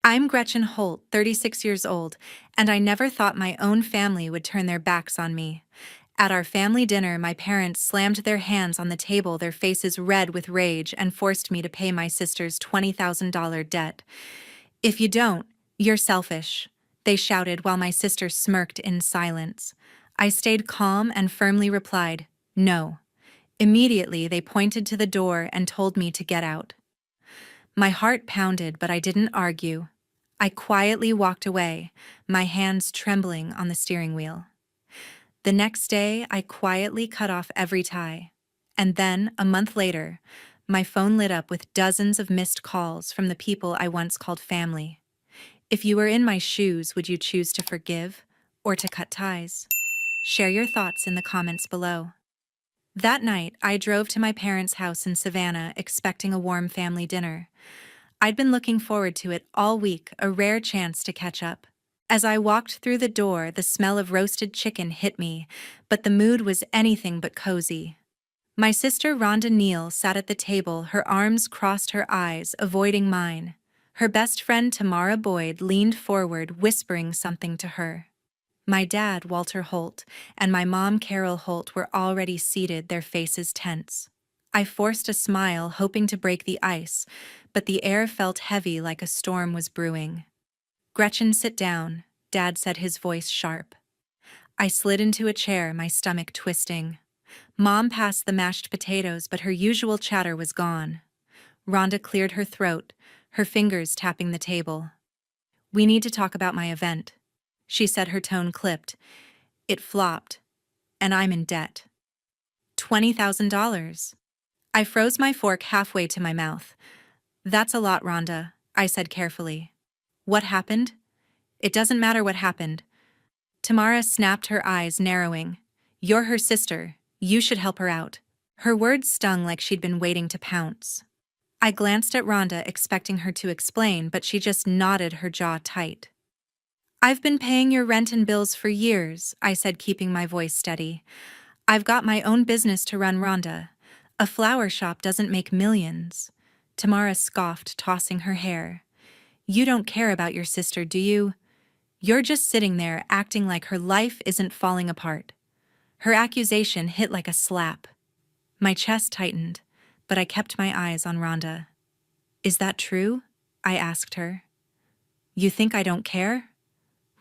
I'm Gretchen Holt, 36 years old, and I never thought my own family would turn their backs on me. At our family dinner, my parents slammed their hands on the table, their faces red with rage, and forced me to pay my sister's $20,000 debt. "If you don't, you're selfish," they shouted while my sister smirked in silence. I stayed calm and firmly replied, "No." Immediately, they pointed to the door and told me to get out. My heart pounded, but I didn't argue. I quietly walked away, my hands trembling on the steering wheel. The next day, I quietly cut off every tie. And then, a month later, my phone lit up with dozens of missed calls from the people I once called family. If you were in my shoes, would you choose to forgive or to cut ties? Share your thoughts in the comments below. That night, I drove to my parents' house in Savannah expecting a warm family dinner. I'd been looking forward to it all week, a rare chance to catch up. As I walked through the door, the smell of roasted chicken hit me, but the mood was anything but cozy. My sister Rhonda Neal sat at the table, her arms crossed her eyes, avoiding mine. Her best friend Tamara Boyd leaned forward, whispering something to her. My dad, Walter Holt, and my mom, Carol Holt, were already seated, their faces tense. I forced a smile, hoping to break the ice, but the air felt heavy like a storm was brewing. "Gretchen, sit down," Dad said, his voice sharp. I slid into a chair, my stomach twisting. Mom passed the mashed potatoes, but her usual chatter was gone. Rhonda cleared her throat, her fingers tapping the table. "We need to talk about my event," she said, her tone clipped. "It flopped, and I'm in debt. $20,000. I froze my fork halfway to my mouth. "That's a lot, Rhonda," I said carefully. "What happened?" "It doesn't matter what happened." Tamara snapped, her eyes narrowing. "You're her sister. You should help her out." Her words stung like she'd been waiting to pounce. I glanced at Rhonda, expecting her to explain, but she just nodded, her jaw tight. "I've been paying your rent and bills for years," I said, keeping my voice steady. "I've got my own business to run, Rhonda. A flower shop doesn't make millions." Tamara scoffed, tossing her hair. "You don't care about your sister, do you? You're just sitting there acting like her life isn't falling apart." Her accusation hit like a slap. My chest tightened, but I kept my eyes on Rhonda. "Is that true?" I asked her. "You think I don't care?"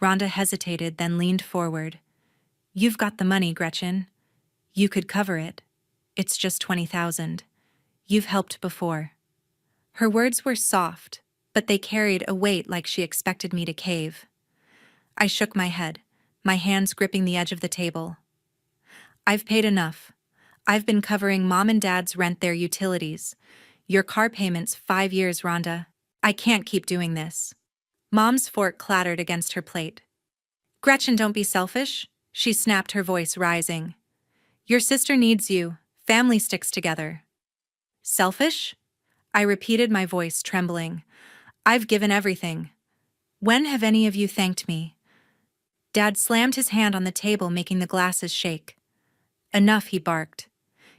Rhonda hesitated, then leaned forward. "You've got the money, Gretchen. You could cover it. It's just 20,000. You've helped before." Her words were soft, but they carried a weight like she expected me to cave. I shook my head, my hands gripping the edge of the table. "I've paid enough. I've been covering Mom and Dad's rent, their utilities. Your car payments, 5 years, Rhonda. I can't keep doing this." Mom's fork clattered against her plate. "Gretchen, don't be selfish," she snapped, her voice rising. "Your sister needs you. Family sticks together." "Selfish?" I repeated, my voice trembling. "I've given everything. When have any of you thanked me?" Dad slammed his hand on the table, making the glasses shake. "Enough," he barked.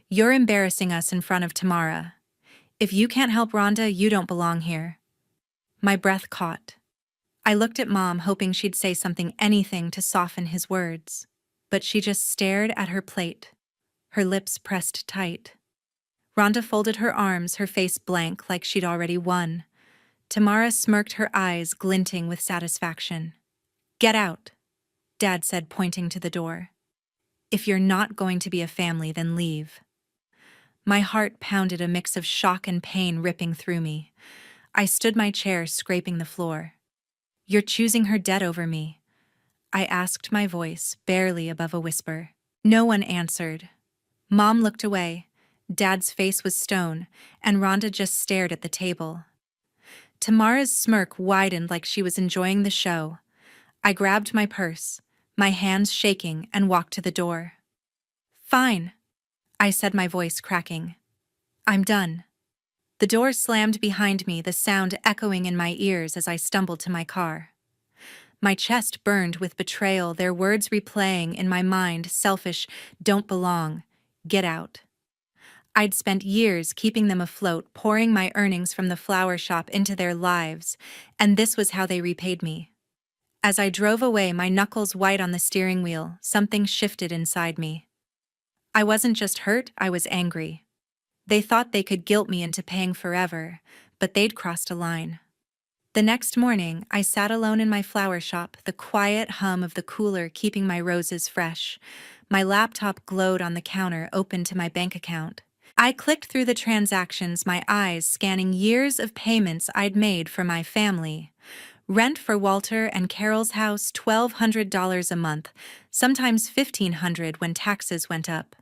"You're embarrassing us in front of Tamara. If you can't help Rhonda, you don't belong here." My breath caught. I looked at Mom, hoping she'd say something, anything to soften his words. But she just stared at her plate, her lips pressed tight. Rhonda folded her arms, her face blank like she'd already won. Tamara smirked, her eyes glinting with satisfaction. "Get out," Dad said, pointing to the door. "If you're not going to be a family, then leave." My heart pounded, a mix of shock and pain ripping through me. I stood my chair, scraping the floor. "You're choosing her debt over me?" I asked, my voice barely above a whisper. No one answered. Mom looked away. Dad's face was stone, and Rhonda just stared at the table. Tamara's smirk widened like she was enjoying the show. I grabbed my purse, my hands shaking, and walked to the door. "Fine," I said, my voice cracking. "I'm done." The door slammed behind me, the sound echoing in my ears as I stumbled to my car. My chest burned with betrayal, their words replaying in my mind: selfish, don't belong, get out. I'd spent years keeping them afloat, pouring my earnings from the flower shop into their lives, and this was how they repaid me. As I drove away, my knuckles white on the steering wheel, something shifted inside me. I wasn't just hurt, I was angry. They thought they could guilt me into paying forever, but they'd crossed a line. The next morning, I sat alone in my flower shop, the quiet hum of the cooler keeping my roses fresh. My laptop glowed on the counter, open to my bank account. I clicked through the transactions, my eyes scanning years of payments I'd made for my family. Rent for Walter and Carol's house, $1,200 a month, sometimes $1,500 when taxes went up.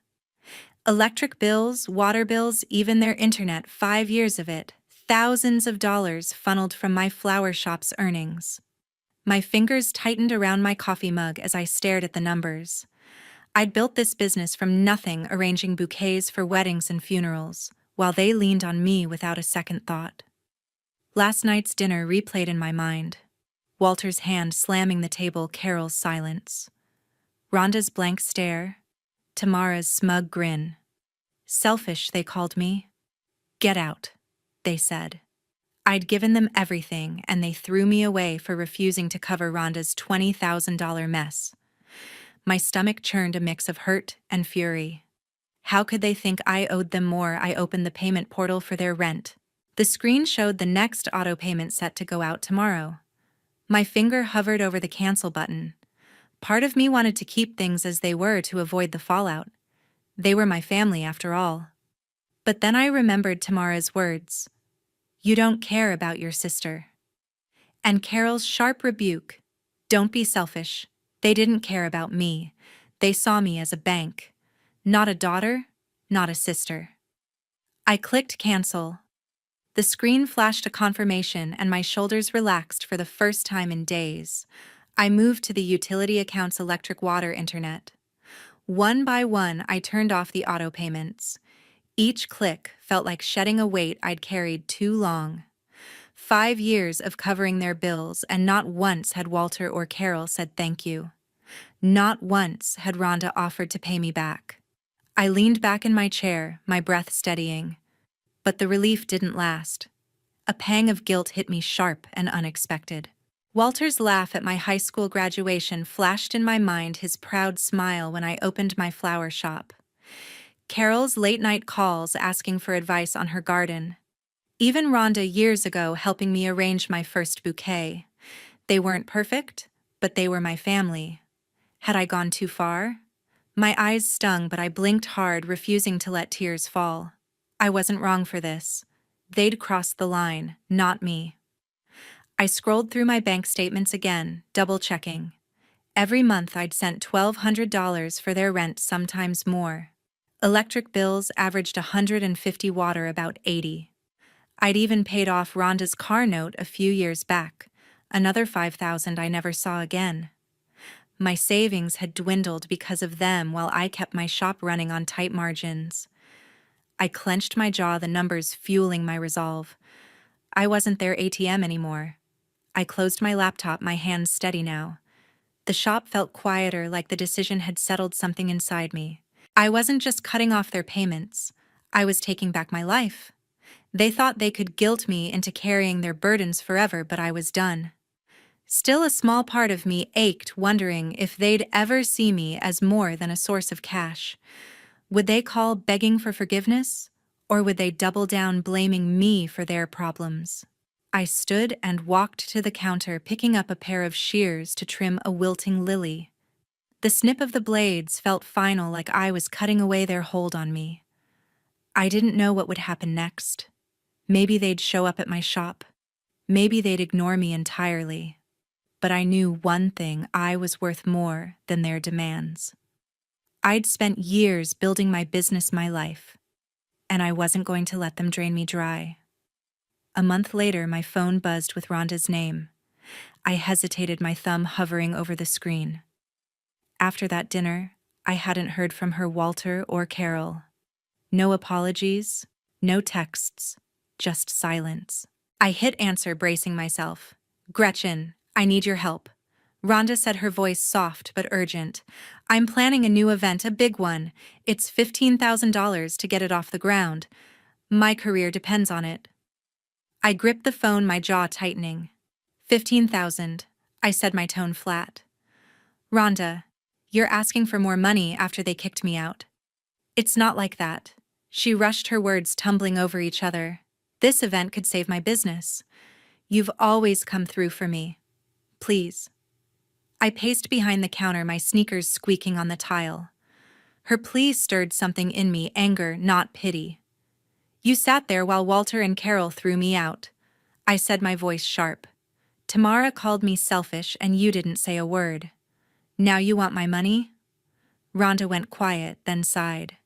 Electric bills, water bills, even their internet, 5 years of it. Thousands of dollars funneled from my flower shop's earnings. My fingers tightened around my coffee mug as I stared at the numbers. I'd built this business from nothing, arranging bouquets for weddings and funerals, while they leaned on me without a second thought. Last night's dinner replayed in my mind. Walter's hand slamming the table, Carol's silence. Rhonda's blank stare. Tamara's smug grin. Selfish, they called me. Get out, they said. I'd given them everything, and they threw me away for refusing to cover Rhonda's $20,000 mess. My stomach churned a mix of hurt and fury. How could they think I owed them more? I opened the payment portal for their rent. The screen showed the next auto payment set to go out tomorrow. My finger hovered over the cancel button. Part of me wanted to keep things as they were to avoid the fallout. They were my family, after all. But then I remembered Tamara's words. You don't care about your sister. And Carol's sharp rebuke. Don't be selfish. They didn't care about me. They saw me as a bank. Not a daughter, not a sister. I clicked cancel. The screen flashed a confirmation and my shoulders relaxed for the first time in days. I moved to the utility account's electric, water, internet. One by one, I turned off the auto payments. Each click felt like shedding a weight I'd carried too long. 5 years of covering their bills, and not once had Walter or Carol said thank you. Not once had Rhonda offered to pay me back. I leaned back in my chair, my breath steadying. But the relief didn't last. A pang of guilt hit me sharp and unexpected. Walter's laugh at my high school graduation flashed in my mind, his proud smile when I opened my flower shop. Carol's late-night calls asking for advice on her garden. Even Rhonda years ago helping me arrange my first bouquet. They weren't perfect, but they were my family. Had I gone too far? My eyes stung, but I blinked hard, refusing to let tears fall. I wasn't wrong for this. They'd crossed the line, not me. I scrolled through my bank statements again, double-checking. Every month I'd sent $1,200 for their rent, sometimes more. Electric bills averaged $150, water about $80. I'd even paid off Rhonda's car note a few years back, another $5,000 I never saw again. My savings had dwindled because of them while I kept my shop running on tight margins. I clenched my jaw, the numbers fueling my resolve. I wasn't their ATM anymore. I closed my laptop, my hands steady now. The shop felt quieter, like the decision had settled something inside me. I wasn't just cutting off their payments. I was taking back my life. They thought they could guilt me into carrying their burdens forever, but I was done. Still, a small part of me ached, wondering if they'd ever see me as more than a source of cash. Would they call begging for forgiveness, or would they double down blaming me for their problems? I stood and walked to the counter, picking up a pair of shears to trim a wilting lily. The snip of the blades felt final, like I was cutting away their hold on me. I didn't know what would happen next. Maybe they'd show up at my shop. Maybe they'd ignore me entirely. But I knew one thing: I was worth more than their demands. I'd spent years building my business, my life, and I wasn't going to let them drain me dry. A month later, my phone buzzed with Rhonda's name. I hesitated, my thumb hovering over the screen. After that dinner, I hadn't heard from her, Walter, or Carol. No apologies, no texts, just silence. I hit answer, bracing myself. Gretchen, I need your help. Rhonda said, her voice soft but urgent. I'm planning a new event, a big one. It's $15,000 to get it off the ground. My career depends on it. I gripped the phone, my jaw tightening. 15,000, I said, my tone flat. Rhonda, you're asking for more money after they kicked me out. It's not like that. She rushed, her words tumbling over each other. This event could save my business. You've always come through for me. Please. I paced behind the counter, my sneakers squeaking on the tile. Her plea stirred something in me, anger, not pity. You sat there while Walter and Carol threw me out, I said, my voice sharp. Tamara called me selfish and you didn't say a word. Now you want my money? Rhonda went quiet, then sighed.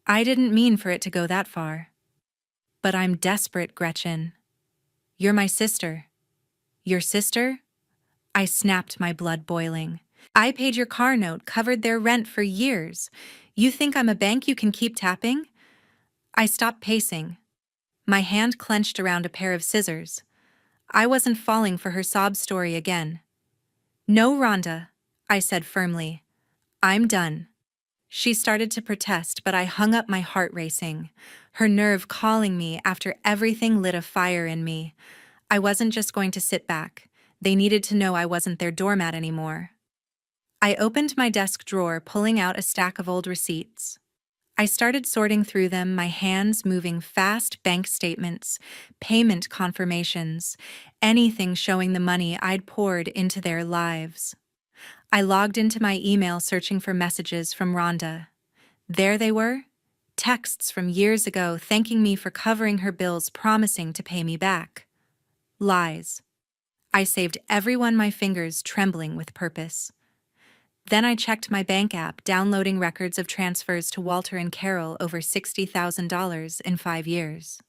I didn't mean for it to go that far. But I'm desperate, Gretchen. You're my sister. Your sister? I snapped, my blood boiling. I paid your car note, covered their rent for years. You think I'm a bank you can keep tapping? I stopped pacing. My hand clenched around a pair of scissors. I wasn't falling for her sob story again. No, Rhonda, I said firmly. I'm done. She started to protest, but I hung up, my heart racing. Her nerve calling me after everything lit a fire in me. I wasn't just going to sit back. They needed to know I wasn't their doormat anymore. I opened my desk drawer, pulling out a stack of old receipts. I started sorting through them, my hands moving fast, bank statements, payment confirmations, anything showing the money I'd poured into their lives. I logged into my email, searching for messages from Rhonda. There they were, texts from years ago thanking me for covering her bills, promising to pay me back. Lies. I saved every one, my fingers trembling with purpose. Then I checked my bank app, downloading records of transfers to Walter and Carol, over $60,000 in 5 years.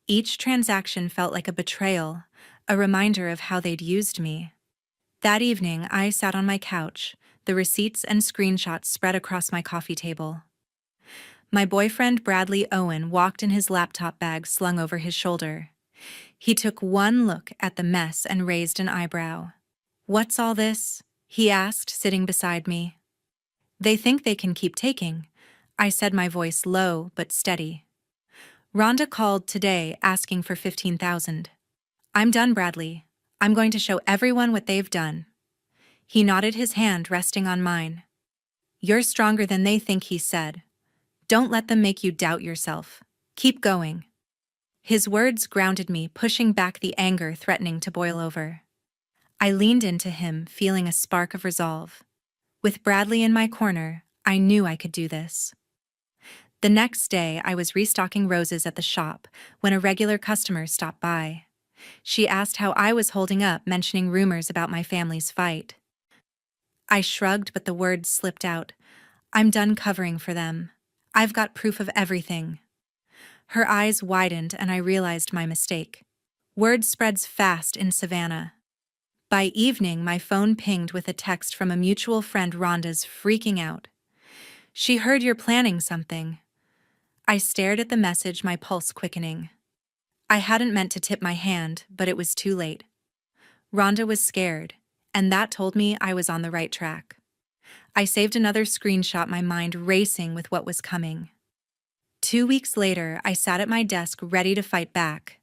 Each transaction felt like a betrayal, a reminder of how they'd used me. That evening, I sat on my couch, the receipts and screenshots spread across my coffee table. My boyfriend Bradley Owen walked in, his laptop bag slung over his shoulder. He took one look at the mess and raised an eyebrow. What's all this? He asked, sitting beside me. They think they can keep taking, I said, my voice low but steady. Rhonda called today asking for 15,000. I'm done, Bradley. I'm going to show everyone what they've done. He nodded, his hand resting on mine. You're stronger than they think, he said. Don't let them make you doubt yourself. Keep going. His words grounded me, pushing back the anger threatening to boil over. I leaned into him, feeling a spark of resolve. With Bradley in my corner, I knew I could do this. The next day, I was restocking roses at the shop when a regular customer stopped by. She asked how I was holding up, mentioning rumors about my family's fight. I shrugged, but the words slipped out. I'm done covering for them. I've got proof of everything. Her eyes widened, and I realized my mistake. Word spreads fast in Savannah. By evening, my phone pinged with a text from a mutual friend. Rhonda's freaking out. She heard you're planning something. I stared at the message, my pulse quickening. I hadn't meant to tip my hand, but it was too late. Rhonda was scared, and that told me I was on the right track. I saved another screenshot, my mind racing with what was coming. 2 weeks later, I sat at my desk ready to fight back.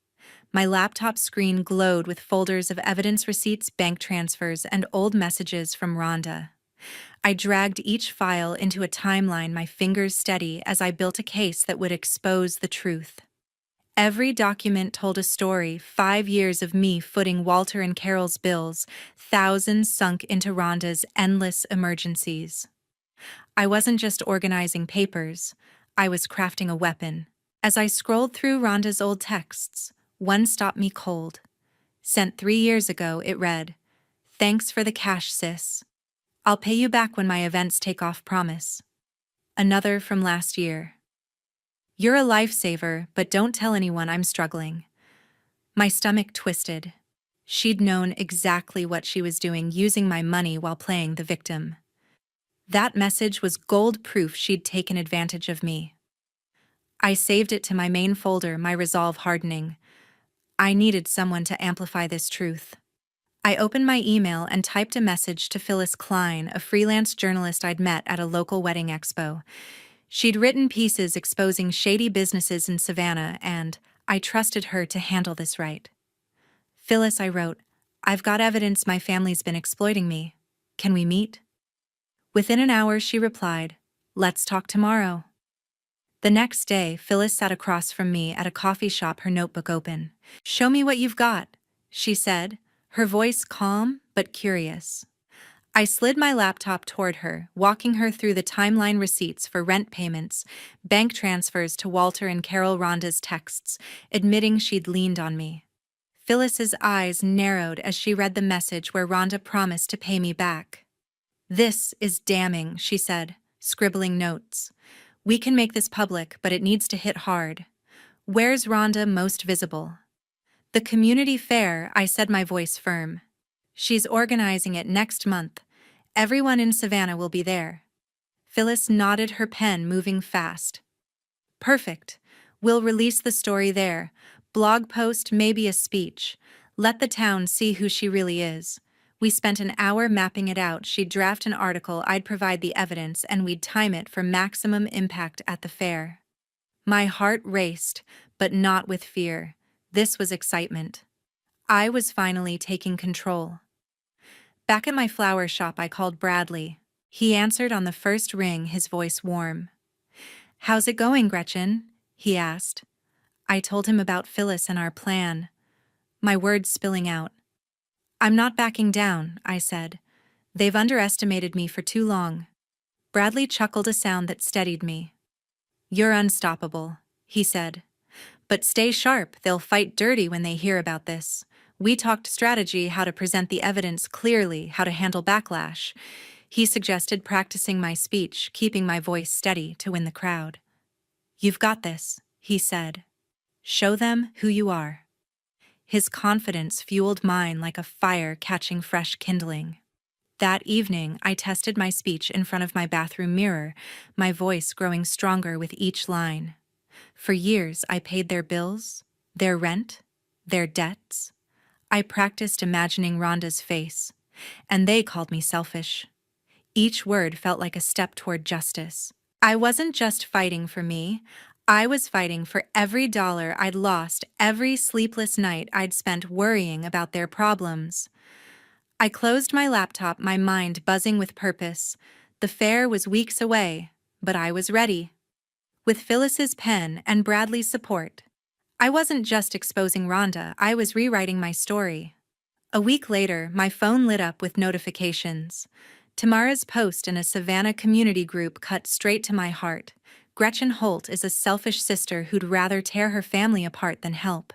My laptop screen glowed with folders of evidence, receipts, bank transfers, and old messages from Rhonda. I dragged each file into a timeline, my fingers steady as I built a case that would expose the truth. Every document told a story, 5 years of me footing Walter and Carol's bills, thousands sunk into Rhonda's endless emergencies. I wasn't just organizing papers, I was crafting a weapon. As I scrolled through Rhonda's old texts, one stopped me cold. Sent 3 years ago, it read, "Thanks for the cash, sis. I'll pay you back when my events take off, promise." Another from last year. "You're a lifesaver, but don't tell anyone I'm struggling." My stomach twisted. She'd known exactly what she was doing, using my money while playing the victim. That message was gold proof she'd taken advantage of me. I saved it to my main folder, my resolve hardening. I needed someone to amplify this truth. I opened my email and typed a message to Phyllis Klein, a freelance journalist I'd met at a local wedding expo. She'd written pieces exposing shady businesses in Savannah, and I trusted her to handle this right. Phyllis, I wrote, I've got evidence my family's been exploiting me. Can we meet? Within an hour, she replied, let's talk tomorrow. The next day, Phyllis sat across from me at a coffee shop, her notebook open. Show me what you've got, she said, her voice calm but curious. I slid my laptop toward her, walking her through the timeline receipts for rent payments, bank transfers to Walter and Carol, Rhonda's texts, admitting she'd leaned on me. Phyllis's eyes narrowed as she read the message where Rhonda promised to pay me back. This is damning, she said, scribbling notes. We can make this public, but it needs to hit hard. Where's Rhonda most visible? The community fair, I said, my voice firm. She's organizing it next month. Everyone in Savannah will be there. Phyllis nodded, her pen moving fast. Perfect. We'll release the story there. Blog post, maybe a speech. Let the town see who she really is. We spent an hour mapping it out. She'd draft an article, I'd provide the evidence, and we'd time it for maximum impact at the fair. My heart raced, but not with fear. This was excitement. I was finally taking control. Back at my flower shop, I called Bradley. He answered on the first ring, his voice warm. How's it going, Gretchen? He asked. I told him about Phyllis and our plan, my words spilling out. I'm not backing down, I said. They've underestimated me for too long. Bradley chuckled, a sound that steadied me. You're unstoppable, he said. But stay sharp, they'll fight dirty when they hear about this. We talked strategy, how to present the evidence clearly, how to handle backlash. He suggested practicing my speech, keeping my voice steady to win the crowd. You've got this, he said. Show them who you are. His confidence fueled mine like a fire catching fresh kindling. That evening, I tested my speech in front of my bathroom mirror, my voice growing stronger with each line. For years, I paid their bills, their rent, their debts. I practiced imagining Rhonda's face, and they called me selfish. Each word felt like a step toward justice. I wasn't just fighting for me. I was fighting for every dollar I'd lost, every sleepless night I'd spent worrying about their problems. I closed my laptop, my mind buzzing with purpose. The fair was weeks away, but I was ready. With Phyllis's pen and Bradley's support, I wasn't just exposing Rhonda, I was rewriting my story. A week later, my phone lit up with notifications. Tamara's post in a Savannah community group cut straight to my heart. Gretchen Holt is a selfish sister who'd rather tear her family apart than help.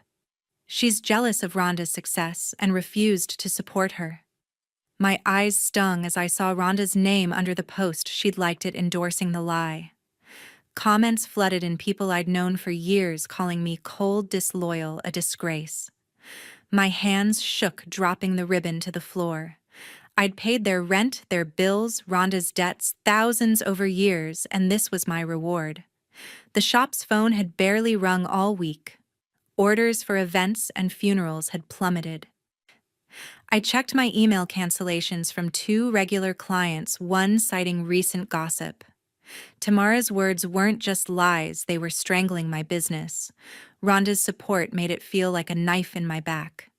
She's jealous of Rhonda's success and refused to support her. My eyes stung as I saw Rhonda's name under the post. She'd liked it, endorsing the lie. Comments flooded in, people I'd known for years calling me cold, disloyal, a disgrace. My hands shook, dropping the ribbon to the floor. I'd paid their rent, their bills, Rhonda's debts, thousands over years, and this was my reward. The shop's phone had barely rung all week. Orders for events and funerals had plummeted. I checked my email cancellations from 2 regular clients, one citing recent gossip. Tamara's words weren't just lies, they were strangling my business. Rhonda's support made it feel like a knife in my back.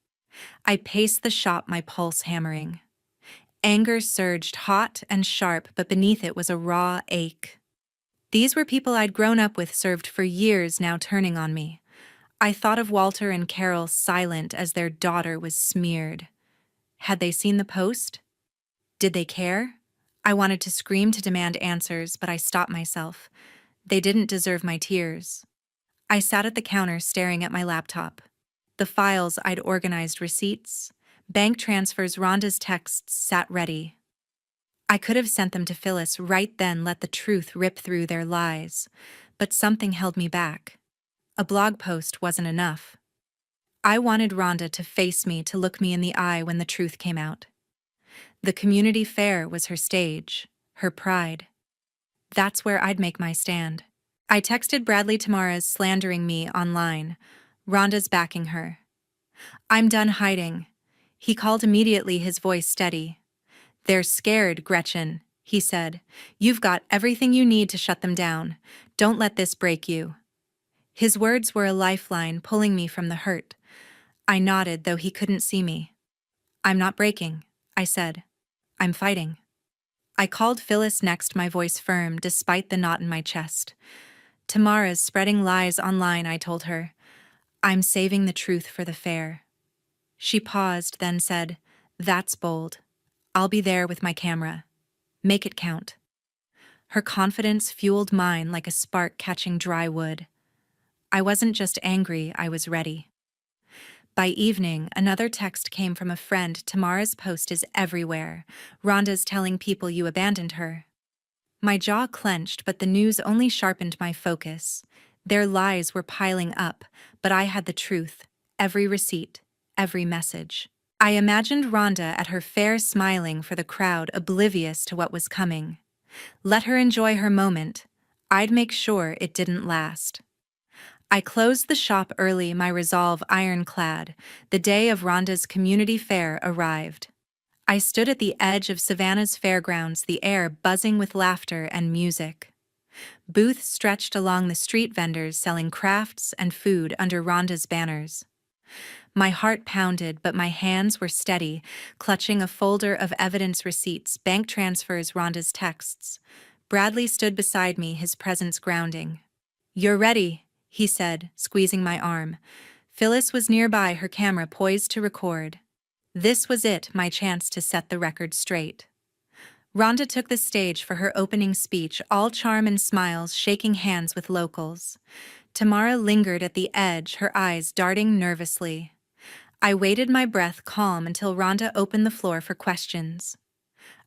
I paced the shop, my pulse hammering. Anger surged, hot and sharp, but beneath it was a raw ache. These were people I'd grown up with, served for years, now turning on me. I thought of Walter and Carol, silent as their daughter was smeared. Had they seen the post? Did they care? I wanted to scream, to demand answers, but I stopped myself. They didn't deserve my tears. I sat at the counter staring at my laptop. The files I'd organized, receipts, bank transfers, Rhonda's texts sat ready. I could have sent them to Phyllis right then, let the truth rip through their lies, but something held me back. A blog post wasn't enough. I wanted Rhonda to face me, to look me in the eye when the truth came out. The community fair was her stage, her pride. That's where I'd make my stand. I texted Bradley. Tamara's slandering me online. Rhonda's backing her. I'm done hiding. He called immediately, his voice steady. "They're scared, Gretchen," he said. "You've got everything you need to shut them down. Don't let this break you." His words were a lifeline, pulling me from the hurt. I nodded, though he couldn't see me. "I'm not breaking," I said. "I'm fighting." I called Phyllis next, my voice firm despite the knot in my chest. "Tamara's spreading lies online," I told her. "I'm saving the truth for the fair." She paused, then said, "That's bold. I'll be there with my camera. Make it count." Her confidence fueled mine like a spark catching dry wood. I wasn't just angry, I was ready. By evening, another text came from a friend. "Tamara's post is everywhere. Rhonda's telling people you abandoned her." My jaw clenched, but the news only sharpened my focus. Their lies were piling up, but I had the truth, every receipt, every message. I imagined Rhonda at her fair, smiling for the crowd, oblivious to what was coming. Let her enjoy her moment. I'd make sure it didn't last. I closed the shop early, my resolve ironclad. The day of Rhonda's community fair arrived. I stood at the edge of Savannah's fairgrounds, the air buzzing with laughter and music. Booths stretched along the street, vendors selling crafts and food under Rhonda's banners. My heart pounded, but my hands were steady, clutching a folder of evidence, receipts, bank transfers, Rhonda's texts. Bradley stood beside me, his presence grounding. "You're ready," he said, squeezing my arm. Phyllis was nearby, her camera poised to record. This was it, my chance to set the record straight. Rhonda took the stage for her opening speech, all charm and smiles, shaking hands with locals. Tamara lingered at the edge, her eyes darting nervously. I waited, my breath calm, until Rhonda opened the floor for questions.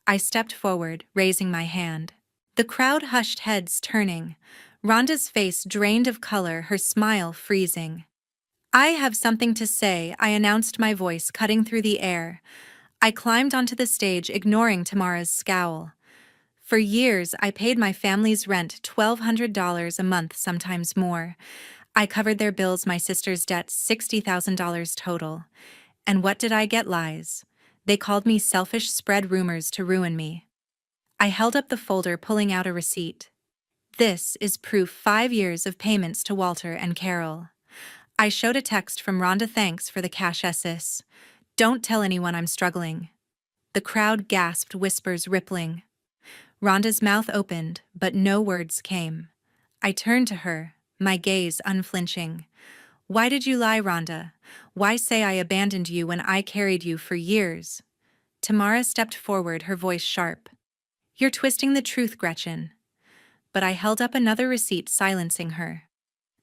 I stepped forward, raising my hand. The crowd hushed, heads turning. Rhonda's face drained of color, her smile freezing. "I have something to say," I announced, my voice cutting through the air. I climbed onto the stage, ignoring Tamara's scowl. "For years, I paid my family's rent, $1,200 a month, sometimes more. I covered their bills, my sister's debts, $60,000 total. And what did I get? Lies. They called me selfish, spread rumors to ruin me." I held up the folder, pulling out a receipt. "This is proof, 5 years of payments to Walter and Carol." I showed a text from Rhonda: "Thanks for the cash SS. Don't tell anyone I'm struggling." The crowd gasped, whispers rippling. Rhonda's mouth opened, but no words came. I turned to her, my gaze unflinching. "Why did you lie, Rhonda? Why say I abandoned you when I carried you for years?" Tamara stepped forward, her voice sharp. "You're twisting the truth, Gretchen." But I held up another receipt, silencing her.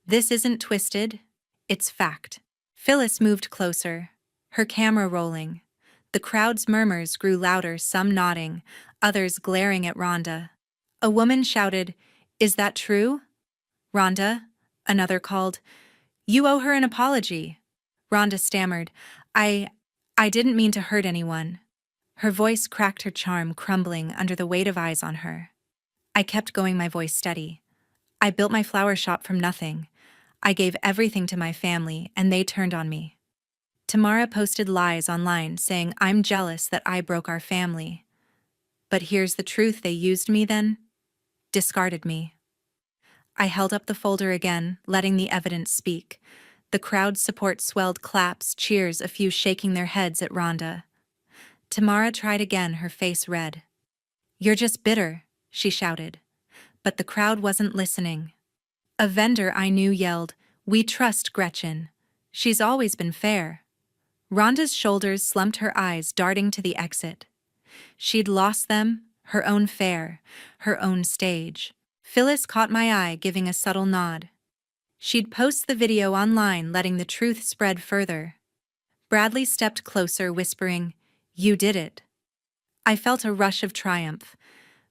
"This isn't twisted. It's fact." Phyllis moved closer, her camera rolling. The crowd's murmurs grew louder, some nodding, others glaring at Rhonda. A woman shouted, "Is that true?" "Rhonda," another called. "You owe her an apology." Rhonda stammered, I didn't mean to hurt anyone." Her voice cracked, her charm crumbling under the weight of eyes on her. I kept going, my voice steady. "I built my flower shop from nothing. I gave everything to my family, and they turned on me." Tamara posted lies online, saying I'm jealous that I broke our family. But here's the truth: they used me then, discarded me. I held up the folder again, letting the evidence speak. The crowd's support swelled, claps, cheers, a few shaking their heads at Rhonda. Tamara tried again, her face red. "You're just bitter," she shouted. But the crowd wasn't listening. A vendor I knew yelled, "We trust Gretchen. She's always been fair." Rhonda's shoulders slumped, her eyes darting to the exit. She'd lost them, her own fair, her own stage. Phyllis caught my eye, giving a subtle nod. She'd post the video online, letting the truth spread further. Bradley stepped closer, whispering, "You did it." I felt a rush of triumph,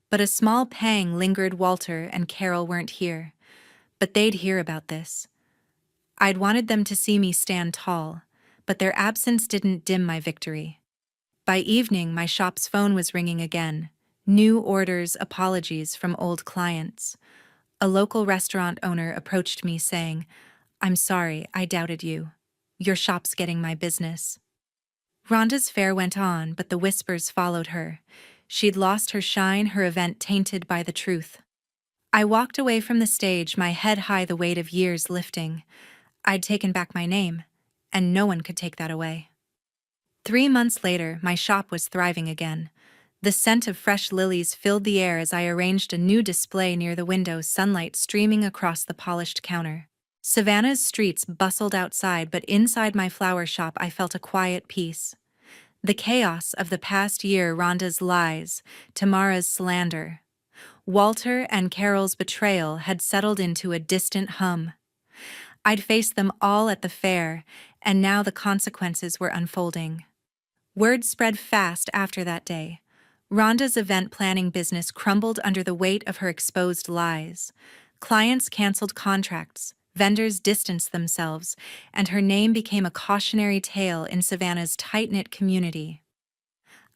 but a small pang lingered. Walter and Carol weren't here, but they'd hear about this. I'd wanted them to see me stand tall, but their absence didn't dim my victory. By evening, my shop's phone was ringing again. New orders, apologies from old clients. A local restaurant owner approached me saying, "I'm sorry, I doubted you. Your shop's getting my business." Rhonda's fair went on, but the whispers followed her. She'd lost her shine, her event tainted by the truth. I walked away from the stage, my head high, the weight of years lifting. I'd taken back my name, and no one could take that away. 3 months later, my shop was thriving again. The scent of fresh lilies filled the air as I arranged a new display near the window, sunlight streaming across the polished counter. Savannah's streets bustled outside, but inside my flower shop I felt a quiet peace. The chaos of the past year, Rhonda's lies, Tamara's slander, Walter and Carol's betrayal had settled into a distant hum. I'd faced them all at the fair, and now the consequences were unfolding. Word spread fast after that day. Rhonda's event planning business crumbled under the weight of her exposed lies. Clients canceled contracts, vendors distanced themselves, and her name became a cautionary tale in Savannah's tight-knit community.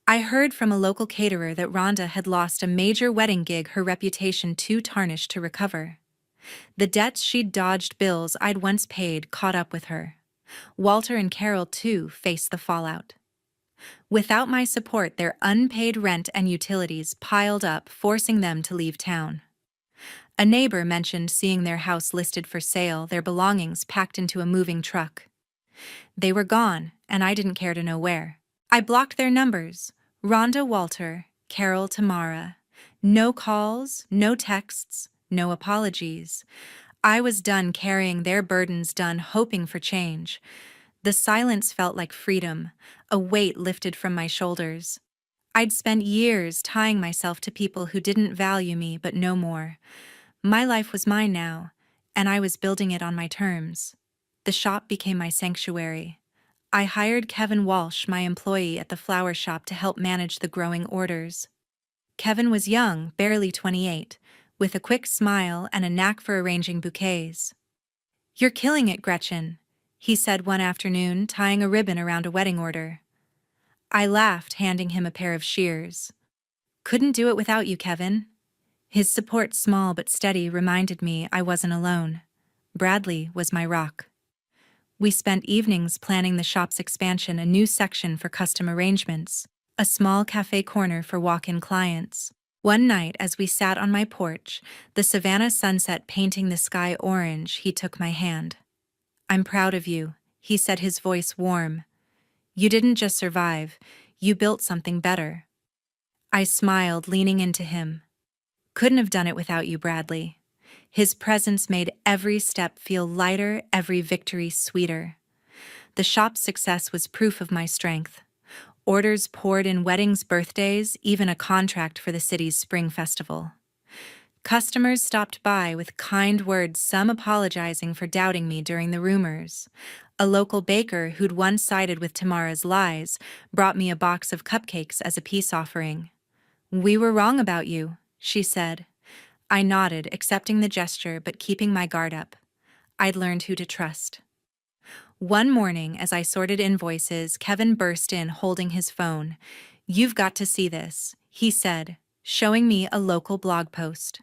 I heard from a local caterer that Rhonda had lost a major wedding gig, her reputation too tarnished to recover. The debts she'd dodged, bills I'd once paid, caught up with her. Walter and Carol, too, faced the fallout. Without my support, their unpaid rent and utilities piled up, forcing them to leave town. A neighbor mentioned seeing their house listed for sale, their belongings packed into a moving truck. They were gone, and I didn't care to know where. I blocked their numbers. Rhonda, Walter, Carol, Tamara. No calls, no texts, no apologies. I was done carrying their burdens, done hoping for change. The silence felt like freedom, a weight lifted from my shoulders. I'd spent years tying myself to people who didn't value me, but no more. My life was mine now, and I was building it on my terms. The shop became my sanctuary. I hired Kevin Walsh, my employee at the flower shop, to help manage the growing orders. Kevin was young, barely 28, with a quick smile and a knack for arranging bouquets. "You're killing it, Gretchen," he said one afternoon, tying a ribbon around a wedding order. I laughed, handing him a pair of shears. "Couldn't do it without you, Kevin." His support, small but steady, reminded me I wasn't alone. Bradley was my rock. We spent evenings planning the shop's expansion, a new section for custom arrangements, a small cafe corner for walk-in clients. One night, as we sat on my porch, the Savannah sunset painting the sky orange, he took my hand. "I'm proud of you," he said, his voice warm. "You didn't just survive, you built something better." I smiled, leaning into him. "Couldn't have done it without you, Bradley." His presence made every step feel lighter, every victory sweeter. The shop's success was proof of my strength. Orders poured in, weddings, birthdays, even a contract for the city's spring festival. Customers stopped by with kind words, some apologizing for doubting me during the rumors. A local baker who'd once sided with Tamara's lies brought me a box of cupcakes as a peace offering. "We were wrong about you," she said. I nodded, accepting the gesture but keeping my guard up. I'd learned who to trust. One morning, as I sorted invoices, Kevin burst in, holding his phone. "You've got to see this," he said, showing me a local blog post.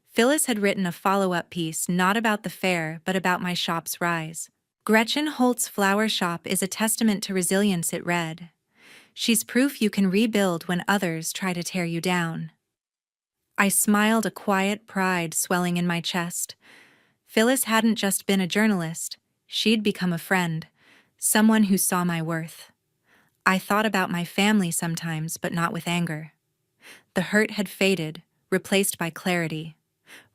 Phyllis had written a follow-up piece, not about the fair, but about my shop's rise. "Gretchen Holt's flower shop is a testament to resilience," it read. "She's proof you can rebuild when others try to tear you down." I smiled, a quiet pride swelling in my chest. Phyllis hadn't just been a journalist, she'd become a friend, someone who saw my worth. I thought about my family sometimes, but not with anger. The hurt had faded, replaced by clarity.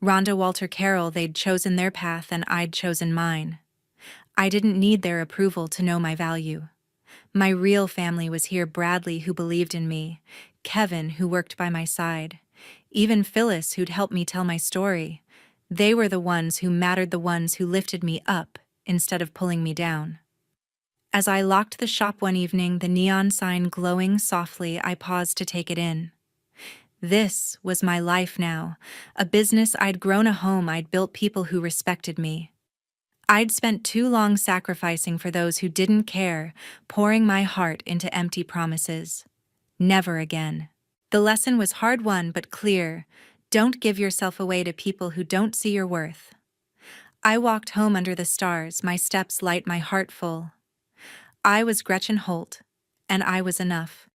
Rhonda, Walter, Carol, they'd chosen their path and I'd chosen mine. I didn't need their approval to know my value. My real family was here: Bradley, who believed in me, Kevin, who worked by my side, even Phyllis, who'd helped me tell my story. They were the ones who mattered, the ones who lifted me up instead of pulling me down. As I locked the shop one evening, the neon sign glowing softly, I paused to take it in. This was my life now, a business I'd grown, a home I'd built, people who respected me. I'd spent too long sacrificing for those who didn't care, pouring my heart into empty promises. Never again. The lesson was hard-won but clear. Don't give yourself away to people who don't see your worth. I walked home under the stars, my steps light, my heart full. I was Gretchen Holt, and I was enough.